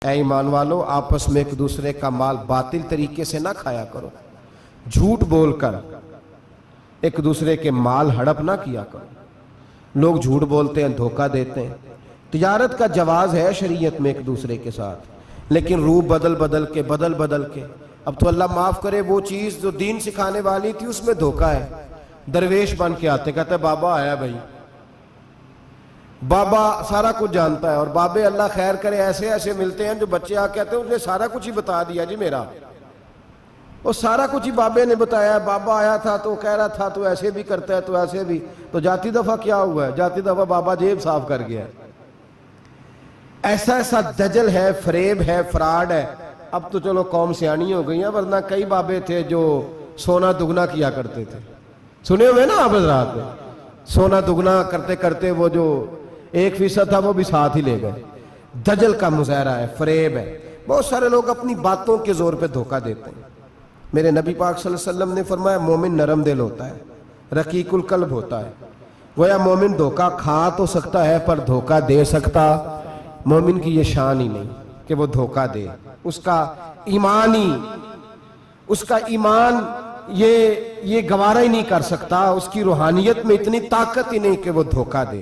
اے ایمان والو آپس میں ایک دوسرے کا مال باطل طریقے سے نہ کھایا کرو، جھوٹ بول کر ایک دوسرے کے مال ہڑپ نہ کیا کرو۔ لوگ جھوٹ بولتے ہیں، دھوکہ دیتے ہیں۔ تجارت کا جواز ہے شریعت میں ایک دوسرے کے ساتھ، لیکن روح بدل بدل کے اب تو اللہ معاف کرے وہ چیز جو دین سکھانے والی تھی اس میں دھوکہ ہے۔ درویش بن کے آتے، کہتے ہیں بابا آیا بھائی، بابا سارا کچھ جانتا ہے، اور بابے اللہ خیر کرے ایسے ایسے ملتے ہیں جو بچے آ کہتے ہیں اس نے سارا کچھ ہی بتا دیا جی میرا، وہ سارا کچھ ہی بابے نے بتایا۔ بابا آیا تھا تو کہہ رہا تھا تو ایسے بھی کرتا ہے تو ایسے بھی، تو جاتی دفعہ کیا ہوا ہے؟ جاتی دفعہ بابا جیب صاف کر گیا ہے۔ ایسا ایسا دجل ہے، فریب ہے، فراڈ ہے۔ اب تو چلو قوم سیانی ہو گئی ہیں، ورنہ کئی بابے تھے جو سونا دگنا کیا کرتے تھے، سنے ہوئے نا آپ حضرات؟ سونا دگنا کرتے کرتے وہ جو 1% تھا وہ بھی ساتھ ہی لے گئے۔ دجل کا مظاہرہ ہے، فریب ہے۔ بہت سارے لوگ اپنی باتوں کے زور پہ دھوکہ دیتے ہیں۔ میرے نبی پاک صلی اللہ علیہ وسلم نے فرمایا مومن نرم دل ہوتا ہے، رقیق القلب ہوتا ہے۔ گویا مومن دھوکہ کھا تو سکتا ہے پر دھوکہ دے سکتا مومن کی یہ شان ہی نہیں کہ وہ دھوکہ دے۔ اس کا ایمان یہ گوارا ہی نہیں کر سکتا، اس کی روحانیت میں اتنی طاقت ہی نہیں کہ وہ دھوکہ دے۔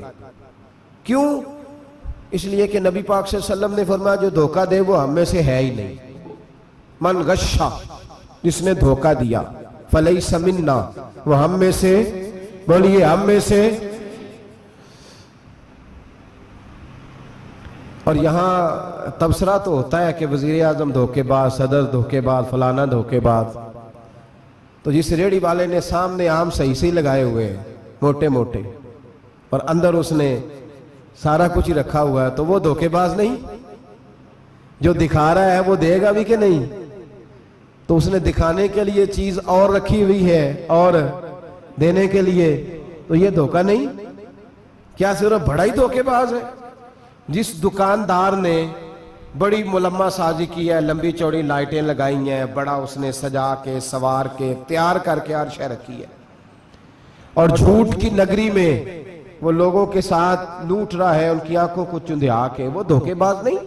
کیوں؟ اس لیے کہ نبی پاک صلی اللہ علیہ وسلم نے فرمایا جو دھوکہ دے وہ ہم میں سے ہے ہی نہیں۔ من غشا، جس نے دھوکہ دیا، فلیس منا، وہ ہم میں سے، بولیے ہم میں سے۔ اور یہاں تبصرہ تو ہوتا ہے کہ وزیر اعظم دھوکے باز، صدر دھوکے باز، فلانا دھوکے باز۔ تو جس ریڑھی والے نے سامنے عام صحیح لگائے ہوئے ہیں موٹے موٹے، اور اندر اس نے سارا کچھ ہی رکھا ہوا ہے، تو وہ دھوکے باز نہیں؟ جو دکھا رہا ہے وہ دے گا بھی کہ نہیں؟ تو اس نے دکھانے کے لیے چیز اور رکھی ہوئی ہے اور دینے کے لیے، تو یہ دھوکہ نہیں؟ کیا صرف بڑا ہی دھوکے باز ہے؟ جس دکاندار نے بڑی ملمہ سازی کی ہے، لمبی چوڑی لائٹیں لگائی ہیں، بڑا اس نے سجا کے سوار کے تیار کر کے ہر شے رکھی ہے، اور جھوٹ کی نگری میں وہ لوگوں کے ساتھ لوٹ رہا ہے، ان کی آنکھوں کو چندھیا کے، وہ دھوکے باز نہیں؟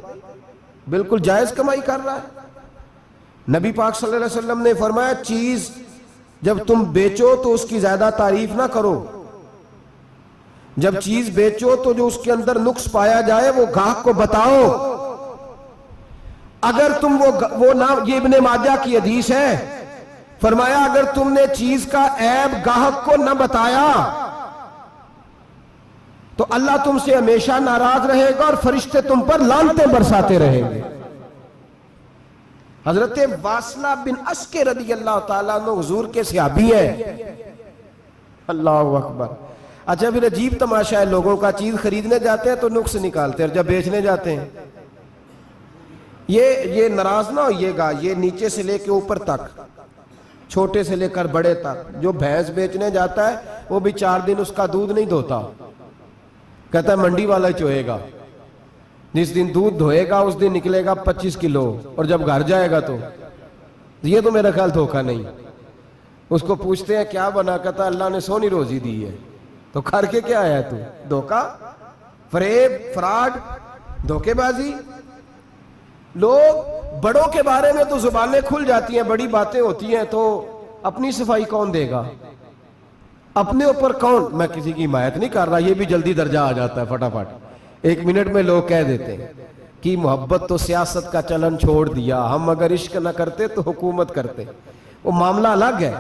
بالکل جائز کمائی کر رہا ہے۔ نبی پاک صلی اللہ علیہ وسلم نے فرمایا چیز جب تم بیچو تو اس کی زیادہ تعریف نہ کرو، جب چیز بیچو تو جو اس کے اندر نقص پایا جائے وہ گاہک کو بتاؤ۔ اگر تم وہ نام، یہ ابن ماجہ کی حدیث ہے، فرمایا اگر تم نے چیز کا عیب گاہک کو نہ بتایا تو اللہ تم سے ہمیشہ ناراض رہے گا اور فرشتے تم پر لعنتیں برساتے رہیں گے۔ حضرت واصلہ بن اسکے رضی اللہ تعالیٰ عنہ حضور کے صحابی ہیں۔ اللہ اکبر۔ اچھا پھر عجیب تماشا ہے، لوگوں کا چیز خریدنے جاتے ہیں تو نقص نکالتے ہیں، اور جب بیچنے جاتے ہیں یہ ناراض نہ ہوئیے گا، یہ نیچے سے لے کے اوپر تک، چھوٹے سے لے کر بڑے تک، جو بھینس بیچنے جاتا ہے وہ بھی 4 دن اس کا دودھ نہیں دھوتا، کہتا ہے منڈی والا چوئے گا، جس دن دودھ دھوئے گا اس دن نکلے گا 25 کلو، اور جب گھر جائے گا تو یہ تو میرا خیال دھوکہ نہیں۔ اس کو پوچھتے ہیں کیا بنا، کہتا ہے اللہ نے سونی روزی دی ہے، تو کر کے کیا آیا تو؟ دھوکہ، فریب، فراڈ، دھوکے بازی۔ لوگ بڑوں کے بارے میں تو زبانیں کھل جاتی ہیں، بڑی باتیں ہوتی ہیں، تو اپنی صفائی کون دے گا؟ اپنے اوپر کون؟ میں کسی کی حمایت نہیں کر رہا، یہ بھی جلدی درجہ آ جاتا ہے فٹافٹ، 1 منٹ میں لوگ کہہ دیتے ہیں کہ محبت تو سیاست کا چلن چھوڑ دیا، ہم اگر عشق نہ کرتے تو حکومت کرتے، وہ معاملہ الگ ہے۔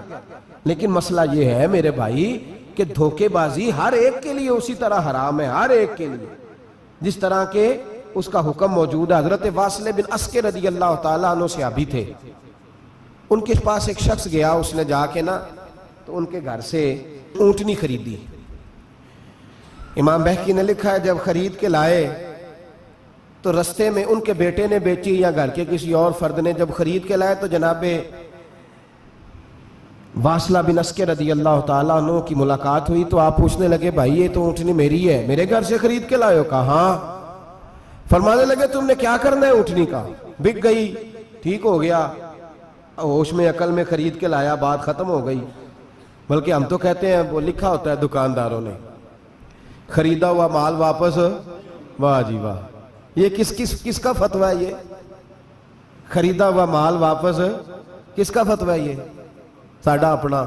لیکن مسئلہ یہ ہے میرے بھائی کہ دھوکے بازی ہر ایک کے لیے اسی طرح حرام ہے، ہر ایک کے لیے جس طرح کے اس کا حکم موجود ہے۔ حضرت واصلہ بن اسکے رضی اللہ تعالیٰ عنہ صحابی تھے، ان کے پاس ایک شخص گیا، اس نے جا کے نا تو ان کے گھر سے اونٹنی خریدی۔ امام بہقی نے لکھا ہے جب خرید کے لائے تو رستے میں ان کے بیٹے نے بیچی یا گھر کے کسی اور فرد نے جب خرید کے لائے تو جناب واصلہ بن اسکے رضی اللہ تعالیٰ عنہ کی ملاقات ہوئی، تو آپ پوچھنے لگے بھائی یہ تو اونٹنی میری ہے، میرے گھر سے خرید کے لائے ہو؟ کہا ہاں۔ فرمانے لگے تم نے کیا کرنا ہے اونٹنی کا؟ بک گئی، ٹھیک ہو گیا، ہوش میں عقل میں خرید کے لایا، بات ختم ہو گئی۔ بلکہ ہم تو کہتے ہیں، وہ لکھا ہوتا ہے دکانداروں نے، خریدا ہوا مال واپس، واہ جی واہ، یہ کس کا فتویٰ ہے؟ خریدا ہوا مال واپس کس کا فتوی ہے یہ؟ ساڈا اپنا.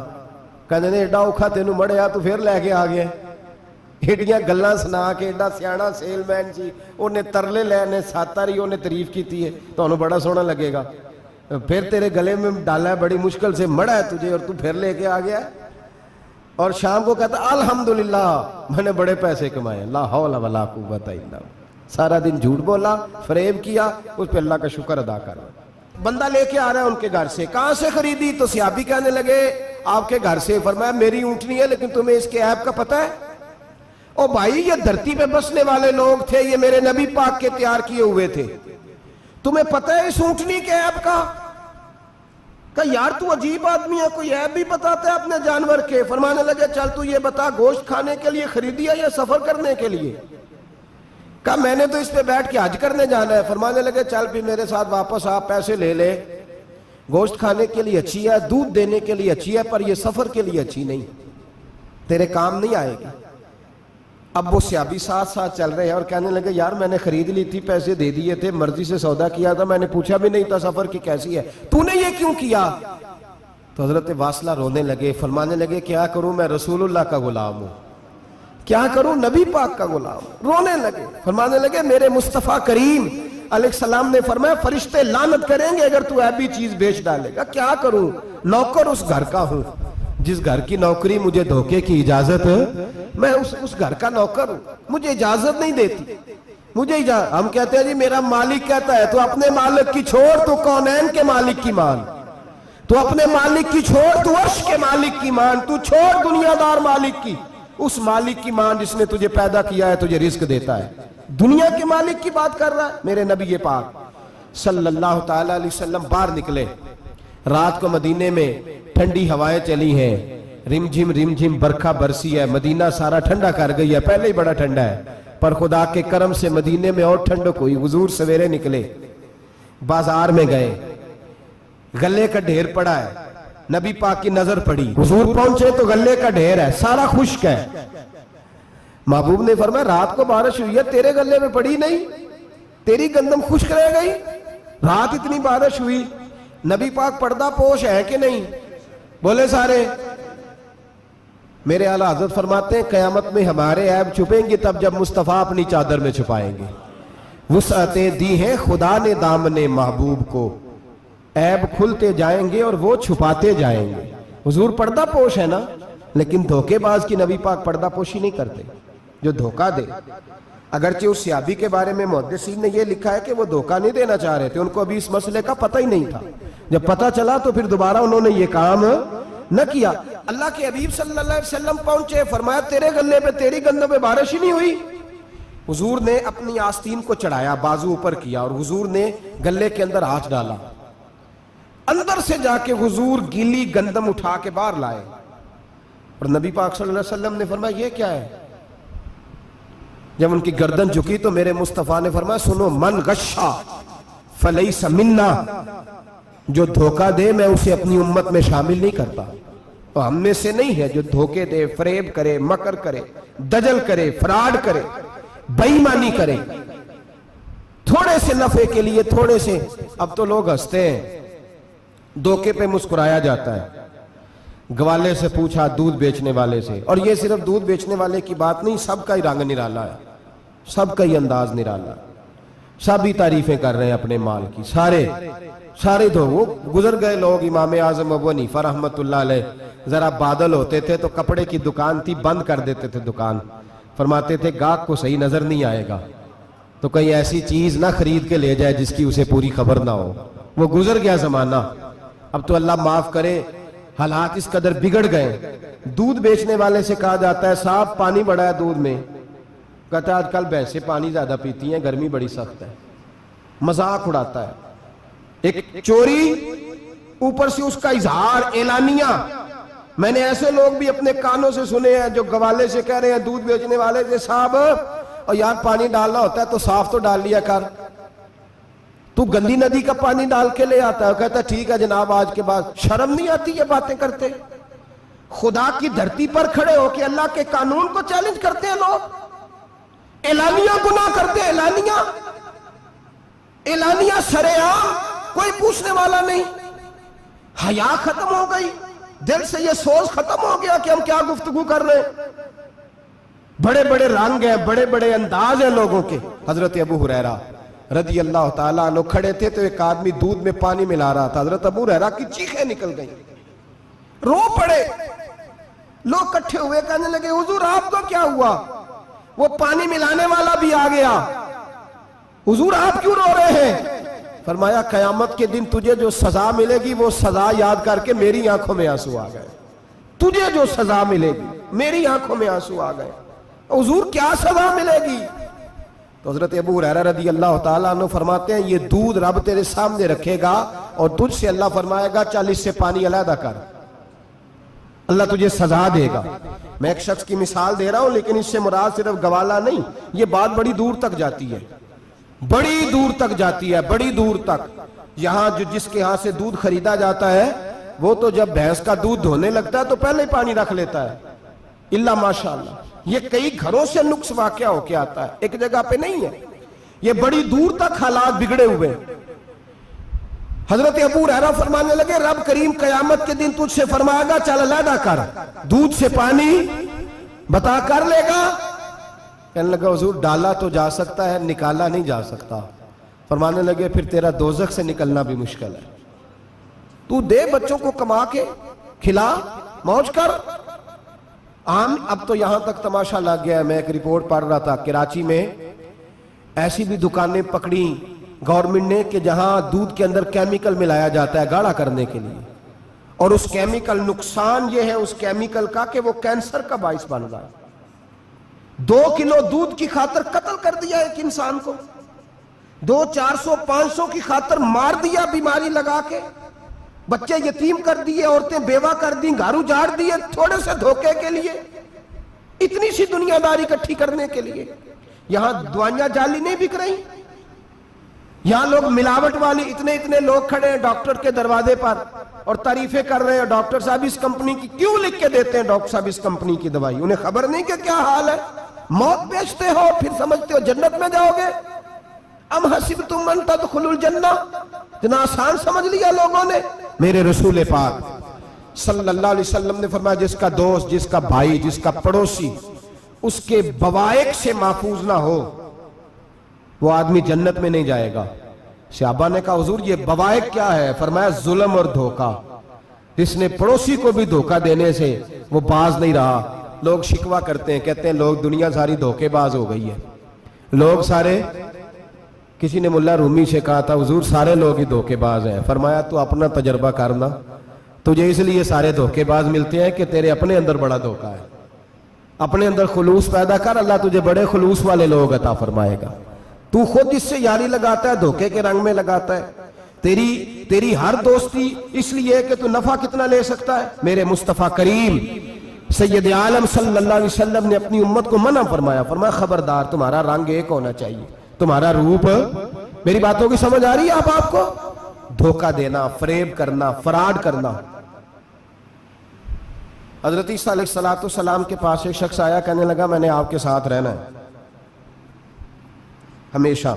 کہندے نے ایڈا اوکھا تینوں مڑیا تو پھر لے کے آ گیا. ایڈیاں گلاں سنا کے ایڈا سیاح سیل مین سی, انہیں ترلے لینے ساتاری انہیں تعریف کیتی ہے, تو بڑا سونا لگے گا. پھر تیرے گلے میں ڈالا ہے, بڑی مشکل سے مڑا ہے تجھے اور تو پھر لے کے آ گیا. اور شام کو کہتا الحمدللہ میں نے بڑے پیسے کمائے, لا حول ولا قوت الا باللہ. سارا دن جھوٹ بولا, فریب کیا, اس پہ اللہ کا شکر ادا کر رہا. بندہ لے کے آ رہا ہے ان کے گھر سے, کہاں سے خریدی؟ تو صحابی کہنے لگے آپ کے گھر سے. فرمایا میری اونٹنی ہے لیکن تمہیں اس کے عیب کا پتہ ہے؟ او بھائی یہ دھرتی پہ بسنے والے لوگ تھے, یہ میرے نبی پاک کے تیار کیے ہوئے تھے, تمہیں پتہ ہے اس اونٹنی کے عیب کا؟ کہ یار تو عجیب آدمی ہے, کوئی عیب بھی بتاتا ہے اپنے جانور کے. فرمانے لگے چل تو یہ بتا گوشت کھانے کے لیے خریدی ہے یا سفر کرنے کے لیے؟ کہا میں نے تو اس پہ بیٹھ کے حج کرنے جانا ہے. فرمانے لگے چل بھی میرے ساتھ واپس آپ پیسے لے لے, گوشت کھانے کے لیے اچھی ہے, دودھ دینے کے لیے اچھی ہے, پر یہ سفر کے لیے اچھی نہیں, تیرے کام نہیں آئے گی. اب وہ صحابی ساتھ ساتھ چل رہے ہیں اور کہنے لگے یار میں نے خرید لی تھی, پیسے دے دیے تھے, مرضی سے سودا کیا تھا, میں نے پوچھا بھی نہیں تھا سفر کی کیسی ہے, تو نے یہ کیوں کیا؟ تو حضرت واصلہ رونے لگے. فرمانے لگے کیا کروں, میں رسول اللہ کا غلام ہوں, کیا کروں, نبی پاک کا غلام. رونے لگے. فرمانے لگے میرے مصطفیٰ کریم علیہ السلام نے فرمایا فرشتے لعنت کریں گے اگر تو ایبی چیز بیچ ڈالے گا. کیا کروں, نوکر اس گھر کا ہوں, جس گھر کی نوکری مجھے دھوکے کی اجازت ہے, میں اس گھر کا نوکر ہوں, مجھے اجازت نہیں دیتی, مجھے اجازت. ہم کہتے ہیں جی میرا مالک کہتا ہے, تو اپنے مالک کی چھوڑ, تو کونین کے مالک کی مان, تو اپنے مالک کی چھوڑ, تو عرش کے مالک کی مان, تو چھوڑ دنیا دار مالک کی, اس مالک کی مان جس نے تجھے پیدا کیا ہے, تجھے رزق دیتا ہے. دنیا کے مالک کی بات کر رہا ہے. میرے نبی پاک صلی اللہ تعالی علیہ وسلم باہر نکلے. رات کو مدینے میں ٹھنڈی ہوائیں چلی ہیں, رم جھم برکھا برسی ہے, مدینہ سارا ٹھنڈا کر گئی ہے, پہلے ہی بڑا ٹھنڈا ہے, پر خدا کے کرم سے مدینے میں اور ٹھنڈک ہوئی. حضور سویرے نکلے, بازار میں گئے, گلے کا ڈھیر پڑا ہے, نبی پاک کی نظر پڑی. حضور پہنچے تو گلے کا ڈھیر ہے, سارا خشک ہے. محبوب نے فرمایا رات کو بارش ہوئی ہے, تیرے گلے میں پڑی نہیں, تیری گندم خشک رہ گئی, رات اتنی بارش ہوئی. نبی پاک پردہ پوش ہے کہ نہیں؟ بولے سارے. میرے اعلیٰ حضرت فرماتے ہیں قیامت میں ہمارے عیب چھپیں گے تب جب مصطفیٰ اپنی چادر میں چھپائیں گے. وسعتیں دی ہیں خدا نے دامن محبوب کو, عیب کھلتے جائیں گے اور وہ چھپاتے جائیں گے. حضور پردہ پوش ہے نا, لیکن دھوکے باز کی نبی پاک پردہ پوشی نہیں کرتے, جو دھوکہ دے. اگرچہ اس صحابی کے بارے میں محدثین نے یہ لکھا ہے کہ وہ دھوکہ نہیں دینا چاہ رہے تھے, ان کو ابھی اس مسئلے کا پتہ ہی نہیں تھا. جب پتہ چلا تو پھر دوبارہ انہوں نے یہ کام نہ کیا. اللہ کے حبیب صلی اللہ علیہ وسلم پہنچے, فرمایا تیرے گلے پہ تیری گندم پہ بارش ہی نہیں ہوئی. حضور نے اپنی آستین کو چڑھایا, بازو اوپر کیا, اور حضور نے گلے کے اندر ہاتھ ڈالا. اندر سے جا کے حضور گیلی گندم اٹھا کے باہر لائے, اور نبی پاک صلی اللہ علیہ وسلم نے فرمایا یہ کیا ہے؟ جب ان کی گردن جھکی تو میرے مصطفیٰ نے فرمایا سنو, من غشا فلیس منا, جو دھوکہ دے میں اسے اپنی امت میں شامل نہیں کرتا. تو ہم میں سے نہیں ہے جو دھوکے دے, فریب کرے, مکر کرے, دجل کرے, فراڈ کرے, بے ایمانی کرے, تھوڑے سے نفع کے لیے, تھوڑے سے. اب تو لوگ ہنستے ہیں, دھوکے پہ مسکرایا جاتا ہے. گوالے سے پوچھا, دودھ بیچنے والے سے, اور یہ صرف دودھ بیچنے والے کی بات نہیں, سب کا ہی رنگ نرالا ہے, سب کا ہی انداز نرالا ہے, سب ہی تعریفیں کر رہے ہیں اپنے مال کی. سارے وہ گزر گئے لوگ. امام اعظم ابو حنیفہ رحمت اللہ علیہ, ذرا بادل ہوتے تھے تو کپڑے کی دکان تھی, بند کر دیتے تھے دکان. فرماتے تھے گاہک کو صحیح نظر نہیں آئے گا تو کہیں ایسی چیز نہ خرید کے لے جائے جس کی اسے پوری خبر نہ ہو. وہ گزر گیا زمانہ. اب تو اللہ معاف کرے, حالات اس قدر بگڑ گئے. دودھ بیچنے والے سے کہا جاتا ہے صاحب پانی بڑا ہے دودھ میں, کہتا ہے آج کل بھینسیں پانی زیادہ پیتی ہیں, گرمی بڑی سخت ہے. مذاق اڑاتا ہے. ایک چوری, اوپر سے اس کا اظہار اعلانیہ. میں نے ایسے لوگ بھی اپنے کانوں سے سنے ہیں جو گوالے سے کہہ رہے ہیں, دودھ بیچنے والے سے, صاحب اور یار پانی ڈالنا ہوتا ہے تو صاف تو ڈال لیا کر, تو گندی ندی کا پانی ڈال کے لے آتا ہے. کہتا ہے ٹھیک ہے جناب آج کے بعد. شرم نہیں آتی یہ باتیں کرتے؟ خدا کی دھرتی پر کھڑے ہو کے اللہ کے قانون کو چیلنج کرتے ہیں لوگ, اعلانیہ گناہ کرتے ہیں, اعلانیہ سرعام کوئی پوچھنے والا نہیں. حیا ختم ہو گئی, دل سے یہ سوچ ختم ہو گیا کہ ہم کیا گفتگو کر رہے ہیں. بڑے بڑے رنگ ہیں, بڑے بڑے انداز ہیں لوگوں کے. حضرت ابو ہریرہ رضی اللہ تعالیٰ عنہ کھڑے تھے تو ایک آدمی دودھ میں پانی ملا رہا تھا. حضرت ابو ہریرہ کی چیخیں نکل گئیں, رو پڑے. لوگ کٹھے ہوئے, کہنے لگے حضور آپ کو کیا ہوا؟ وہ پانی ملانے والا بھی آ گیا. حضور آپ کیوں رو رہے ہیں؟ فرمایا قیامت کے دن تجھے جو سزا ملے گی وہ سزا یاد کر کے میری آنکھوں میں آنسو آ گئے. تجھے جو سزا ملے گی میری آنکھوں میں آنسو آ گئے. حضور کیا سزا ملے گی؟ تو حضرت ابو ہریرہ رضی اللہ تعالیٰ عنہ فرماتے ہیں یہ دودھ رب تیرے سامنے رکھے گا اور تجھ سے اللہ فرمائے گا چل اس سے پانی علیحدہ کر, اللہ تجھے سزا دے گا. میں ایک شخص کی مثال دے رہا ہوں لیکن اس سے مراد صرف گوالہ نہیں, یہ بات بڑی دور تک جاتی ہے, بڑی دور تک جاتی ہے, بڑی دور تک. یہاں جس کے ہاں سے دودھ خریدا جاتا ہے وہ تو جب بھینس کا دودھ دھونے لگتا ہے تو پہلے ہی پانی رکھ لیتا ہے, اللہ ماشاءاللہ. یہ کئی گھروں سے نقص واقعہ ہو کے آتا ہے, ایک جگہ پہ نہیں ہے. یہ بڑی دور تک حالات بگڑے ہوئے. حضرت ابو ہریرہ فرمانے لگے رب کریم قیامت کے دن تجھ سے فرمائے گا چل علیحدہ کر, دودھ سے پانی بتا کر لے گا. کہنے لگا حضور ڈالا تو جا سکتا ہے, نکالا نہیں جا سکتا. فرمانے لگے پھر تیرا دوزخ سے نکلنا بھی مشکل ہے. تو دے بچوں کو کما کے کھلا, موج کر. اب تو یہاں تک تماشا لگ گیا ہے. میں ایک رپورٹ پڑھ رہا تھا کراچی میں ایسی بھی دکانیں پکڑی گورنمنٹ نے کہ جہاں دودھ کے اندر کیمیکل ملایا جاتا ہے گاڑھا کرنے کے لیے, اور اس کیمیکل نقصان یہ ہے اس کیمیکل کا کہ وہ کینسر کا باعث بن رہا ہے. 2 کلو دودھ کی خاطر قتل کر دیا ایک انسان کو, 200 400 500 کی خاطر مار دیا بیماری لگا کے, بچے یتیم کر دیے, عورتیں بیوہ کر دی, گھر اجاڑ دیے تھوڑے سے دھوکے کے لیے, اتنی سی دنیا داری اکٹھی کرنے کے لیے. یہاں دوائیاں جعلی نہیں بک رہی, یہاں لوگ ملاوٹ والی اتنے لوگ کھڑے ہیں ڈاکٹر کے دروازے پر اور تعریفیں کر رہے ہیں ڈاکٹر صاحب اس کمپنی کی کیوں لکھ کے دیتے ہیں ڈاکٹر صاحب اس کمپنی کی دوائی, انہیں خبر نہیں کہ کیا حال ہے. موت بیچتے ہو پھر سمجھتے ہو جنت میں جاؤ گے. ام حسبتم ان تدخلوا الجنہ, اتنا آسان سمجھ لیا لوگوں نے. میرے رسول پاک صلی اللہ علیہ وسلم نے فرمایا جس کا دوست, جس کا بھائی, جس کا پڑوسی اس کے بوائق سے محفوظ نہ ہو وہ آدمی جنت میں نہیں جائے گا. صحابہ نے کہا حضور یہ بوائق کیا ہے؟ فرمایا ظلم اور دھوکہ. جس نے پڑوسی کو بھی دھوکہ دینے سے وہ باز نہیں رہا. لوگ شکوہ کرتے ہیں, کہتے ہیں لوگ دنیا ساری دھوکے باز ہو گئی ہے, لوگ سارے. کسی نے ملا رومی سے کہا تھا حضور سارے لوگ ہی دھوکے باز ہیں. فرمایا تو اپنا تجربہ کرنا, تجھے اس لیے سارے دھوکے باز ملتے ہیں کہ تیرے اپنے اندر بڑا دھوکہ ہے. اپنے اندر خلوص پیدا کر, اللہ تجھے بڑے خلوص والے لوگ عطا فرمائے گا. تو خود اس سے یاری لگاتا ہے, دھوکے کے رنگ میں لگاتا ہے. تیری ہر دوستی اس لیے کہ تو نفع کتنا لے سکتا ہے. میرے مصطفیٰ کریم سید عالم صلی اللہ علیہ وسلم نے اپنی امت کو منع فرمایا. فرمایا خبردار تمہارا رنگ ایک ہونا چاہیے, تمہارا روپ. میری باتوں کی سمجھ آ رہی ہے آپ کو؟ دھوکہ دینا, فریب کرنا, فراڈ کرنا. حضرت عیسیٰ علیہ السلام کے پاس ایک شخص آیا, کہنے لگا میں نے آپ کے ساتھ رہنا ہے ہمیشہ.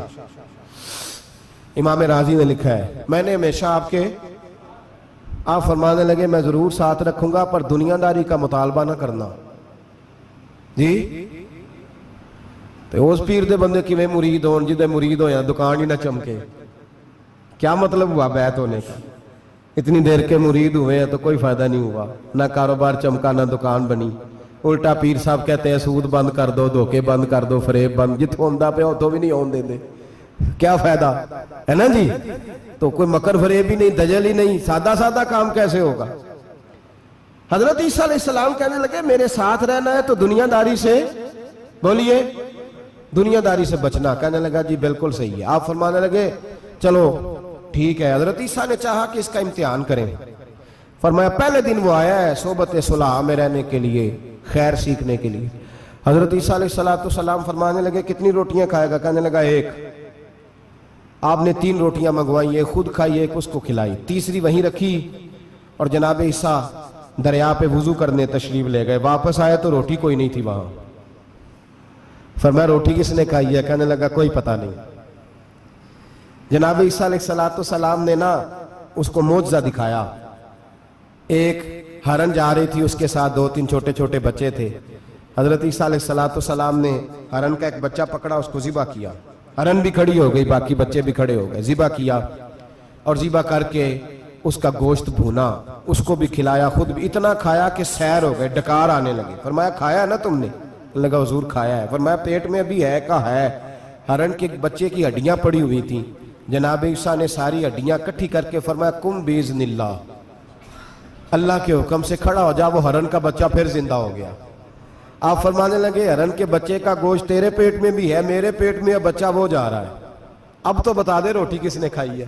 امام راضی نے لکھا ہے میں نے ہمیشہ آپ فرمانے لگے میں ضرور ساتھ رکھوں گا پر دنیا داری کا مطالبہ نہ کرنا. جی تو اس پیر دے بندے کی میں مرید ہوں, جدے مرید ہو یا دکان ہی نہ چمکے. کیا مطلب ہوا بیعت ہونے کا؟ اتنی دیر کے مرید ہوئے ہیں تو کوئی فائدہ نہیں ہوا, نہ کاروبار چمکا نہ دکان بنی. الٹا پیر صاحب کہتے ہیں سود بند کر دو, دھوکے بند کر دو, فریب بند. جتوں ہوندہ پہ ہو تو بھی نہیں ہون دے دے, کیا فائدہ ہے نا جی. تو کوئی مکر فریب ہی نہیں, دجل ہی نہیں, سادہ کام کیسے ہوگا. حضرت عیسیٰ علیہ السلام کہنے لگے میرے ساتھ رہنا ہے تو دنیا داری سے, بولیے, دنیا داری سے بچنا. کہنے لگا جی بالکل صحیح ہے. آپ فرمانے لگے چلو ٹھیک ہے. حضرت عیسیٰ نے چاہا کہ اس کا امتحان کریں. فرمایا پہلے دن وہ آیا ہے صحبت صلح میں رہنے کے لیے, خیر سیکھنے کے لیے. حضرت عیسیٰ علیہ السلام فرمانے لگے کتنی روٹیاں کھائے گا؟ کہنے لگا ایک. آپ نے 3 روٹیاں منگوائی, ایک خود کھائی, ایک اس کو کھلائی, تیسری وہیں رکھی اور جناب عیسیٰ دریا پہ وضو کرنے تشریف لے گئے. واپس آئے تو روٹی کوئی نہیں تھی وہاں. فرمایا روٹی کس نے کھائی ہے؟ کہنے لگا کوئی پتہ نہیں. جناب عیسیٰ علیہ السلام نے نا اس کو معجزہ دکھایا. ایک ہرن جا رہی تھی، اس کے ساتھ 2-3 چھوٹے چھوٹے بچے تھے. حضرت عیسیٰ علیہ السلام نے ہرن کا ایک بچہ پکڑا، اس کو ذبح کیا. ہرن بھی کھڑی ہو گئی، باقی بچے بھی کھڑے ہو گئے. ذبح کیا اور ذبح کر کے اس کا گوشت بھونا، اس کو بھی کھلایا، خود بھی اتنا کھایا کہ سیر ہو گئے، ڈکار آنے لگے. فرمایا کھایا نا تم نے؟ لگا حضور کھایا ہے. فرمایا پیٹ میں ابھی ہے؟ کہا ہے. ہرن کے بچے کی ہڈیاں پڑی ہوئی تھیں. جناب عیسیٰ نے ساری ہڈیاں اکٹھی کر کے فرمایا کم باذن اللہ، اللہ کے حکم سے کھڑا ہو جا. وہ ہرن کا بچہ پھر زندہ ہو گیا. آپ فرمانے لگے ہرن کے بچے کا گوشت تیرے پیٹ میں بھی ہے، میرے پیٹ میں بچہ وہ جا رہا ہے. اب تو بتا دے روٹی کس نے کھائی ہے،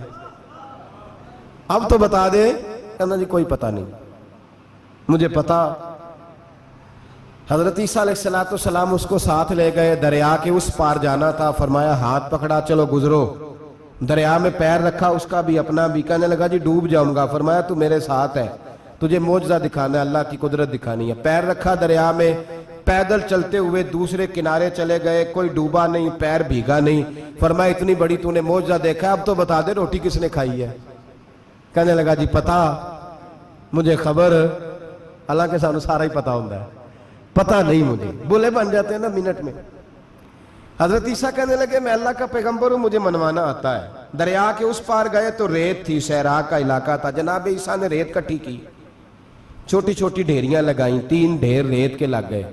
اب تو بتا دے. کہنا جی کوئی پتہ نہیں، مجھے پتا. حضرت عیسیٰ علیہ السلام اس کو ساتھ لے گئے، دریا کے اس پار جانا تھا. فرمایا ہاتھ پکڑا چلو گزرو. دریا میں پیر رکھا، اس کا بھی اپنا بھی. کہنے لگا جی ڈوب جاؤں گا. فرمایا تو میرے ساتھ ہے، تجھے معجزہ دکھانا ہے، اللہ کی قدرت دکھانی ہے. پیر رکھا دریا میں، پیدل چلتے ہوئے دوسرے کنارے چلے گئے. کوئی ڈوبا نہیں، پیر بھیگا نہیں. فرمایا اتنی بڑی تو نے معجزہ دیکھا، اب تو بتا دے روٹی کس نے کھائی ہے. کہنے لگا جی پتا، مجھے خبر، حالانکہ سانو سارا ہی پتا ہوتا ہے، پتا نہیں مجھے. بولے بن جاتے ہیں نا منٹ میں. حضرت عیسیٰ کہنے لگے میں اللہ کا پیغمبر ہوں، مجھے منوانا آتا ہے. دریا کے اس پار گئے تو ریت تھی، صحرا کا علاقہ تھا. جناب عیسیٰ نے ریت کٹھی کی، چھوٹی چھوٹی ڈھیریاں لگائیں. 3 ڈھیر ریت کے لگ گئے.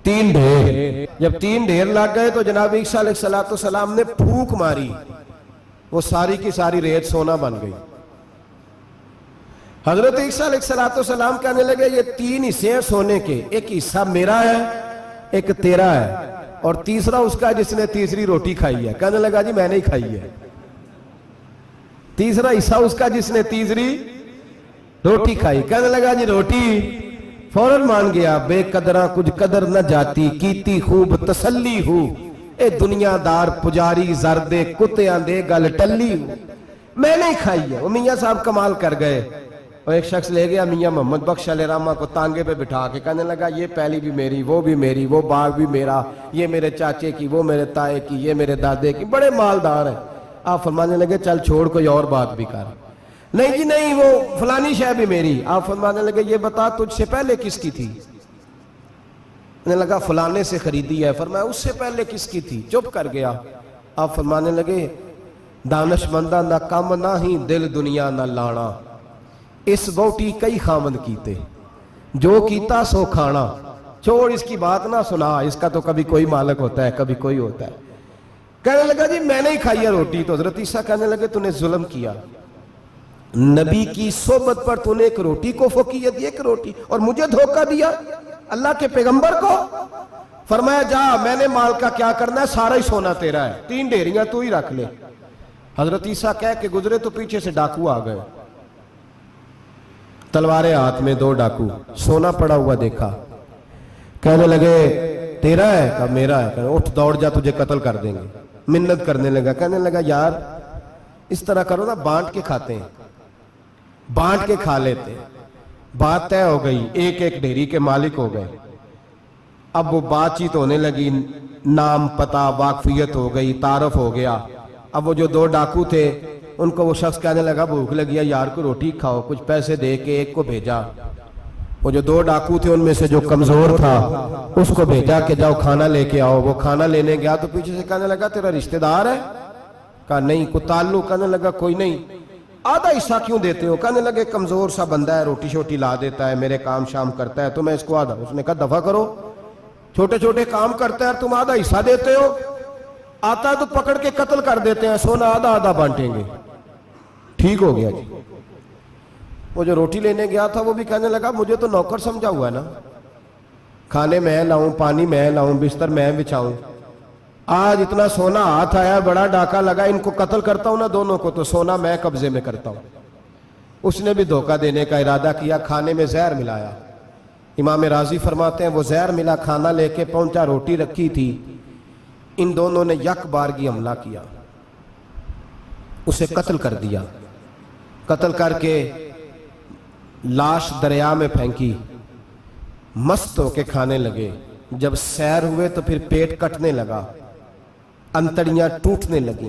3 ڈھیر جب 3 ڈھیر لگ گئے تو جناب عیسیٰ علیہ السلام نے پھونک ماری، وہ ساری کی ساری ریت سونا بن گئی. حضرت عیسیٰ علیہ السلام کہنے لگے یہ 3 حصے ہیں سونے کے، ایک حصہ میرا ہے، ایک تیرا ہے، اور تیسرا اس کا جس نے تیسری روٹی کھائی ہے. کہنے لگا جی میں نہیں کھائی ہے. تیسرا حصہ اس کا جس نے تیسری روٹی کھائی. کہنے لگا جی روٹی. فوراً مان گیا بے قدراں کچھ قدر نہ جاتی، کیتی خوب تسلی ہو، اے دنیا دار پجاری زردے کتیاں دے گل ٹلی ہو. میں نہیں کھائی ہے. وہ میاں صاحب کمال کر گئے. اور ایک شخص لے گیا میاں محمد بخش علیہ رحمہ کو تانگے پہ بٹھا کے. کہنے لگا یہ پہلی بھی میری، وہ بھی میری، وہ باغ بھی میرا، یہ میرے چاچے کی، وہ میرے تائے کی، یہ میرے دادے کی، بڑے مالدار ہیں. آپ فرمانے لگے چل چھوڑ کوئی اور بات بھی کر. نہیں جی نہیں، وہ فلانی شے بھی میری. آپ فرمانے لگے یہ بتا تجھ سے پہلے کس کی تھی؟ کہنے لگا فلانے سے خریدی ہے. فرمایا اس سے پہلے کس کی تھی؟ چپ کر گیا. آپ فرمانے لگے دانش مندہ نہ کم نہ ہی دل دنیا نہ لانا، اس بوٹی کئی خامد کیتے، جو کیتا سو کھانا. چھوڑ اس کی بات نہ سنا، اس کا تو کبھی کوئی مالک ہوتا ہے کبھی کوئی ہوتا ہے. کہنے لگا جی میں نہیں کھائی ہے روٹی. تو حضرت عیسیٰ کہنے لگے تو نے ظلم کیا، نبی کی صحبت پر تو نے ایک روٹی کو فوقیت دی، ایک روٹی، اور مجھے دھوکہ دیا اللہ کے پیغمبر کو. فرمایا جا میں نے مال کا کیا کرنا ہے، سارا ہی سونا تیرا ہے، 3 ڈھیریاں تو ہی رکھ لے. حضرت عیسیٰ کہہ کے گزرے تو پیچھے سے ڈاکو آ گئے، تلواریں ہاتھ میں 2 ڈاکو، سونا پڑا ہوا دیکھا. کہنے لگے تیرا ہے؟ کہا میرا ہے. کہنے اٹھ دوڑ جا تجھے قتل کر دیں گے. منت کرنے لگا. کہنے لگا یار اس طرح کرو نا، بانٹ کے کھاتے ہیں، بانٹ کے کھا لیتے. بات طے ہو گئی، ایک ایک ڈھیری کے مالک ہو گئے. اب وہ بات چیت ہونے لگی، نام پتہ واقفیت ہو گئی، تعارف ہو گیا. اب وہ جو 2 ڈاکو تھے ان کو وہ شخص کہنے لگا بھوک لگی ہے یار کو روٹی کھاؤ. کچھ پیسے دے کے ایک کو بھیجا. وہ جو 2 ڈاکو تھے ان میں سے جو کمزور تھا اس کو بھیجا کہ جاؤ کھانا لے کے آؤ. وہ کھانا لینے گیا تو پیچھے سے کہنے لگا تیرا رشتہ دار ہے؟ کہا نہیں. کوئی تعلق؟ کہنے لگا کوئی نہیں. آدھا حصہ کیوں دیتے ہو؟ کہنے لگے کمزور سا بندہ ہے، روٹی شوٹی لا دیتا ہے، میرے کام شام کرتا ہے، تو میں اس کو آدھا. اس نے کہا دفع کرو، چھوٹے چھوٹے کام کرتا ہے تم آدھا حصہ دیتے ہو، آتا ہے تو پکڑ کے قتل کر دیتے ہیں، سونا آدھا آدھا بانٹیں گے. ٹھیک ہو گیا جی. وہ جو روٹی لینے گیا تھا وہ بھی کہنے لگا مجھے تو نوکر سمجھا ہوا ہے نا، کھانے میں لاؤں، پانی میں لاؤں، بستر میں بچھاؤں. آج اتنا سونا ہاتھ آیا، بڑا ڈاکہ لگا، ان کو قتل کرتا ہوں نا دونوں کو تو سونا میں قبضے میں کرتا ہوں. اس نے بھی دھوکہ دینے کا ارادہ کیا، کھانے میں زہر ملایا. امام راضی فرماتے ہیں وہ زہر ملا، کھانا لے کے پہنچا، روٹی رکھی تھی، ان دونوں نے یک بارگی حملہ کیا، اسے قتل کر دیا. قتل کر کے لاش دریا میں پھینکی، مست ہو کے کھانے لگے. جب سیر ہوئے تو پھر پیٹ کٹنے لگا، انتڑیاں ٹوٹنے لگیں،